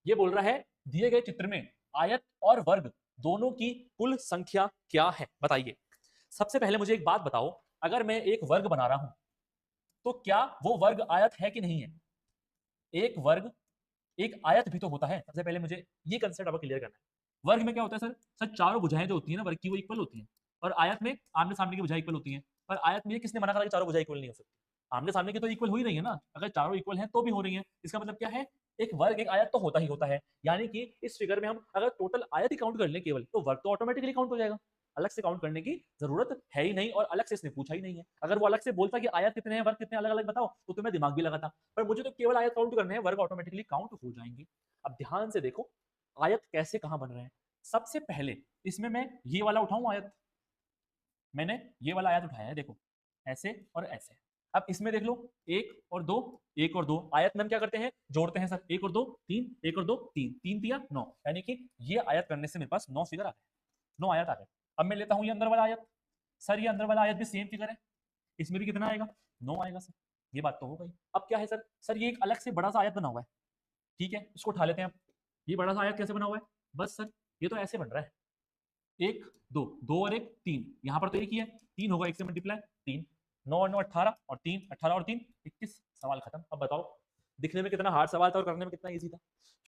ये बोल रहा है दिए गए चित्र में आयत और वर्ग दोनों की कुल संख्या क्या है, बताइए। सबसे पहले मुझे एक बात बताओ, अगर मैं एक वर्ग बना रहा हूं तो क्या वो वर्ग आयत है कि नहीं है? एक वर्ग एक आयत भी तो होता है। सबसे पहले मुझे ये कंसेप्ट अब क्लियर करना है। वर्ग में क्या होता है सर? सर चारों भुजाएं जो होती है ना वर्ग की वो इक्वल होती हैं, और आयत में आमने सामने की भुजाएं इक्वल होती हैं। पर आयत में किसने मना करा कि चारों भुजाएं इक्वल नहीं हो सकती? आमने सामने की तो इक्वल हो ही रही है ना, अगर चारों इक्वल हैं तो भी हो रही हैं। इसका मतलब क्या है? एक वर्ग एक आयत तो होता ही होता है, यानी कि इस फिगर में हम अगर टोटल आयत ही काउंट कर लें केवल, तो वर्ग तो ऑटोमेटिकली काउंट हो जाएगा। अलग से काउंट करने की जरूरत है ही नहीं, और अलग से इसने पूछा ही नहीं है। अगर वो अलग से बोलता कि आयत कितने हैं वर्ग कितने अलग अलग बताओ, तो तुम्हें दिमाग भी लगाता। पर मुझे तो केवल आयत काउंट करने हैं, वर्ग ऑटोमेटिकली काउंट हो जाएंगे। अब ध्यान से देखो आयत कैसे कहां बन रहे हैं। सबसे पहले इसमें मैं ये वाला उठाऊं आयत, मैंने ये वाला आयत उठाया है, देखो ऐसे और ऐसे। अब इसमें देख लो एक और दो, एक और दो आयत में हम क्या करते हैं, जोड़ते हैं सर। एक और दो तीन, एक और दो तीन, तीन तिया नौ, यानी कि ये आयत करने से मेरे पास 9 फिगर आ गए, 9 आयत आ गए। अब मैं लेता हूं ये अंदर वाला आयत। सर ये अंदर वाला आयत भी सेम फिगर है, इसमें भी कितना आएगा? 9 आएगा सर। ये बात तो हो गई। अब क्या है सर? सर ये एक अलग से बड़ा सा आयत बना हुआ है, ठीक है इसको उठा लेते हैं। अब ये बड़ा सा आयत कैसे बना हुआ है? बस सर ये तो ऐसे बन रहा है, एक दो, दो और एक तीन, यहां पर तो एक ही है, तीन होगा एक से मल्टीप्लाई, तीन, नौ और नौ 18, और तीन 18 और तीन 21, सवाल खत्म। अब बताओ दिखने में कितना हार्ड सवाल था और करने में कितना इजी था।